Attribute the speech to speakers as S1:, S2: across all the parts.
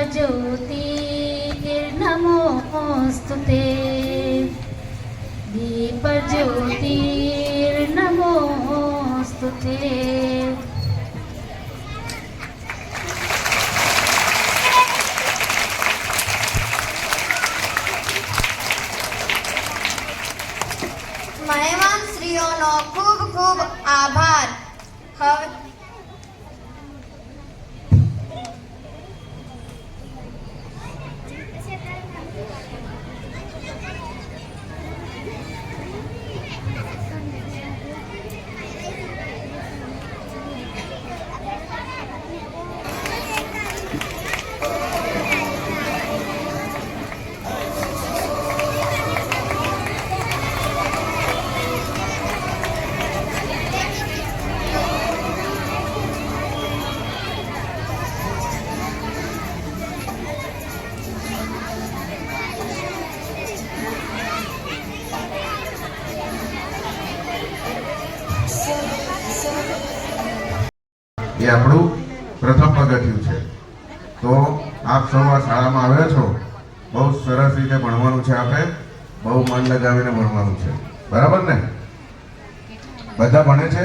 S1: दीपज्योतिर्नमोऽस्तुते दीपज्योतिर्नमोऽस्तुते।
S2: મહેમાન શ્રીઓનો ખૂબ ખૂબ આભાર। હવે
S3: એ આપણું પ્રથમ પગથિયું છે। તો આપ સૌ આ શાળામાં આવ્યા છો, બહુ સરસ રીતે ભણવાનું છે, આપણે બહુ મન લગાવીને ભણવાનું છે, બરાબર ને? બધા ભણે છે?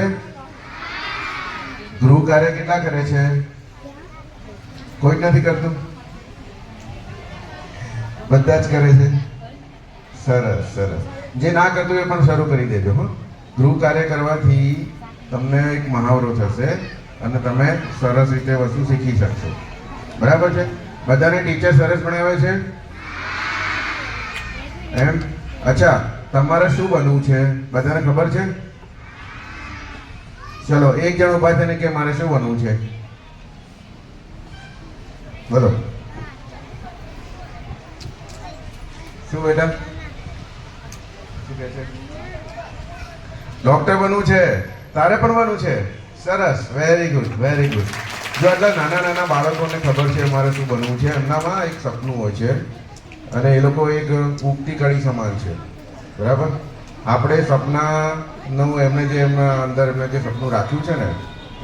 S3: ગૃહ કાર્ય કેટલા કરે છે? કોઈ નથી કરતું? બધા જ કરે છે? સરસ સરસ। જે ના કરતું એ પણ શરૂ કરી દેજો હો। ગૃહ કાર્ય કરવાથી તમને એક મહાવરો થશે અને તમે સરસ રીતે વસ્તુ શીખી શકશો, બરાબર છે? બધાને ટીચર સરસ ભણાવે છે એમ? અચ્છા, તમારે શું બનવું છે બધાને ખબર છે? ચલો એક જણ ઉભા થઈને કે મારે શું બનવું છે, બોલો। શું બેટા શું કહે છે? ડોક્ટર બનવું છે? તારે પણ બનવું છે? સરસ, વેરી ગુડ વેરી ગુડ। જો આટલા નાના નાના બાળકોને ખબર છે મારે શું બનવું છે, એમનામાં એક સપનું હોય છે અને એ લોકો એક ઉગતી કળી સમાન છે, બરાબર? આપણે સપનાનું એમને જે એમના અંદર એમને જે સપનું રાખ્યું છે ને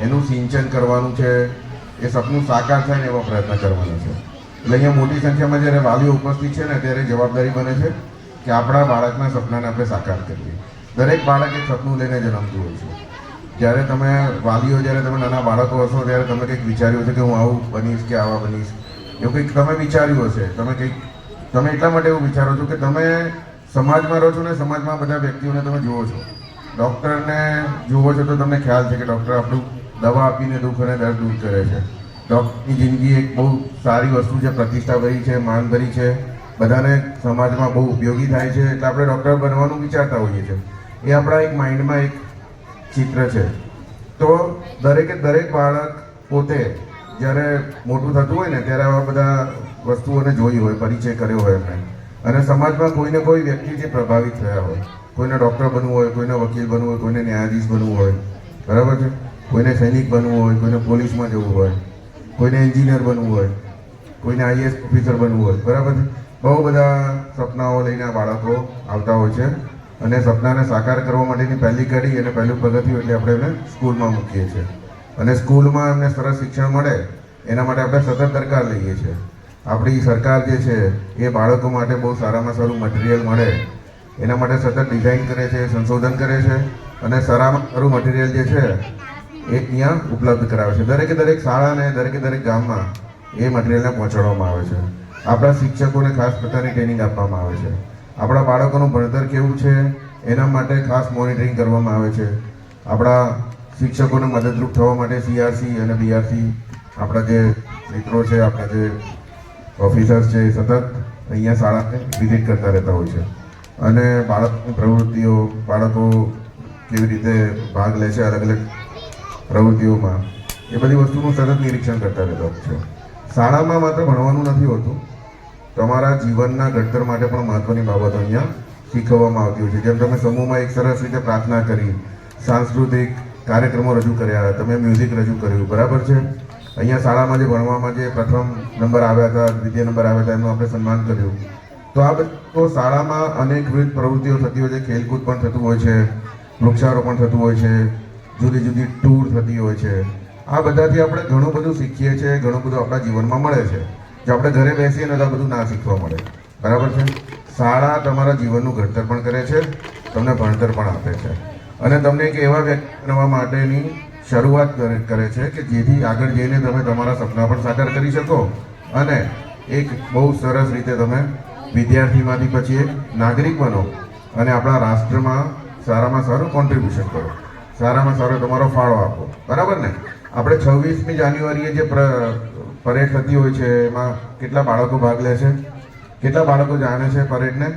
S3: એનું સિંચન કરવાનું છે, એ સપનું સાકાર થાય ને એવો પ્રયત્ન કરવાનો છે। એટલે અહીંયા મોટી સંખ્યામાં જ્યારે વાલીઓ ઉપસ્થિત છે ને ત્યારે જવાબદારી બને છે કે આપણા બાળકના સપનાને આપણે સાકાર કરીએ। દરેક બાળક એક સપનું લઈને જન્મતું હોય છે। જ્યારે તમે વાલીઓ, જ્યારે તમે નાના બાળકો હશો ત્યારે તમે કંઈક વિચાર્યું હશે કે હું આવું બનીશ કે આવા બનીશ, એવું કંઈક તમે વિચાર્યું હશે। તમે એટલા માટે એવું વિચારો છો કે તમે સમાજમાં રહો છો ને સમાજમાં બધા વ્યક્તિઓને તમે જુઓ છો। ડૉક્ટરને જુઓ છો તો તમને ખ્યાલ છે કે ડૉક્ટર આપણું દવા આપીને દુઃખ અને દર્દ દૂર કરે છે। ડૉક્ટરની જિંદગી એક બહુ સારી વસ્તુ છે, પ્રતિષ્ઠાભરી છે, માનભરી છે, બધાને સમાજમાં બહુ ઉપયોગી થાય છે, એટલે આપણે ડૉક્ટર બનવાનું વિચારતા હોઈએ છીએ। એ આપણા એક માઇન્ડમાં એક ચિત્ર છે। તો દરેકે દરેક બાળક પોતે જ્યારે મોટું થતું હોય ને ત્યારે આવા બધા વસ્તુઓને જોઈ હોય, પરિચય કર્યો હોય એમને, અને સમાજમાં કોઈને કોઈ વ્યક્તિથી પ્રભાવિત થયા હોય। કોઈને ડૉક્ટર બનવું હોય, કોઈને વકીલ બનવું હોય, કોઈને ન્યાયાધીશ બનવું હોય, બરાબર છે? કોઈને સૈનિક બનવું હોય, કોઈને પોલીસમાં જવું હોય, કોઈને એન્જિનિયર બનવું હોય, કોઈને આઈએએસ ઓફિસર બનવું હોય, બરાબર છે? બહુ બધા સપનાઓ લઈને આ બાળકો આવતા હોય છે અને સપનાને સાકાર કરવા માટેની પહેલી કડી અને પહેલું પગથિયું એટલે આપણે એમને સ્કૂલમાં મૂકીએ છીએ અને સ્કૂલમાં એમને સરસ શિક્ષણ મળે એના માટે આપણે સતત દરકાર લઈએ છીએ। આપણી સરકાર જે છે એ બાળકો માટે બહુ સારામાં સારું મટીરિયલ મળે એના માટે સતત ડિઝાઇન કરે છે, સંશોધન કરે છે અને સારામાં સારું મટીરિયલ જે છે એ અહીંયા ઉપલબ્ધ કરાવે છે। દરેકે દરેક શાળા અને દરેકે દરેક ગામમાં એ મટીરિયલને પહોંચાડવામાં આવે છે। આપણા શિક્ષકોને ખાસ પ્રકારની ટ્રેનિંગ આપવામાં આવે છે। આપણા બાળકોનું ભણતર કેવું છે એના માટે ખાસ મોનિટરિંગ કરવામાં આવે છે। આપણા શિક્ષકોને મદદરૂપ થવા માટે સીઆરસી અને બીઆરસી આપણા જે મિત્રો છે, આપણા જે ઓફિસર્સ છે, સતત અહીંયા શાળાને વિઝિટ કરતા રહેતા હોય છે અને બાળકની પ્રવૃત્તિઓ, બાળકો કેવી રીતે ભાગ લે છે અલગ અલગ પ્રવૃત્તિઓમાં, એ બધી વસ્તુનું સતત નિરીક્ષણ કરતા રહેતા હોય છે। શાળામાં માત્ર ભણવાનું નથી હોતું, તમારા જીવનના ઘડતર માટે પણ મહત્વની બાબતો અહીંયા શીખવવામાં આવતી હોય છે। જેમ તમે સમૂહમાં એક સરસ રીતે પ્રાર્થના કરી, સાંસ્કૃતિક કાર્યક્રમો રજૂ કર્યા, તમે મ્યુઝિક રજૂ કર્યું, બરાબર છે? અહીંયા શાળામાં જે ભણવામાં જે પ્રથમ નંબર આવ્યા હતા, દ્વિતીય નંબર આવ્યા હતા, એમનું આપણે સન્માન કર્યું। તો આ બધું શાળામાં અનેકવિધ પ્રવૃત્તિઓ થતી હોય છે, ખેલકૂદ પણ થતું હોય છે, વૃક્ષારોપણ થતું હોય છે, જુદી જુદી ટૂર થતી હોય છે। આ બધાથી આપણે ઘણું બધું શીખીએ છીએ, ઘણું બધું આપણા જીવનમાં મળે છે। જો આપણે ઘરે બેસીએ ને તો આ બધું ના શીખવા મળે. બરાબર છે? શાળા તમારા જીવનનું ઘડતર પણ કરે છે, તમને ભણતર પણ આપે છે અને તમને એક એવા વ્યક્તિ બનવા માટેની શરૂઆત કરે છે કે જેથી આગળ જઈને તમે તમારા સપના પણ સાકાર કરી શકો અને એક બહુ સરસ રીતે તમે વિદ્યાર્થીમાંથી પછી એક નાગરિક બનો અને આપણા રાષ્ટ્રમાં સારામાં સારું કોન્ટ્રીબ્યુશન કરો, સારામાં સારો તમારો ફાળો આપો. બરાબર ને? આપણે 26મી જાન્યુઆરીએ જે પરેડ થતી હોય છે એમાં કેટલા બાળકો ભાગ લે છે? કેટલા બાળકો જાણે છે પરેડને?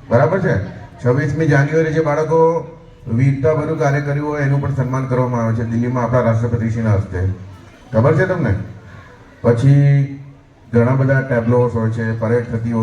S3: બરાબર છે? 26મી જાન્યુઆરી જે બાળકો વીરતાભર્યું કાર્ય કર્યું હોય એનું પણ સન્માન કરવામાં આવે છે દિલ્હીમાં આપણા રાષ્ટ્રપતિશ્રીના હસ્તે. ખબર છે તમને? પછી ઘણા બધા ટેબ્લોસ હોય છે, પરેડ થતી હોય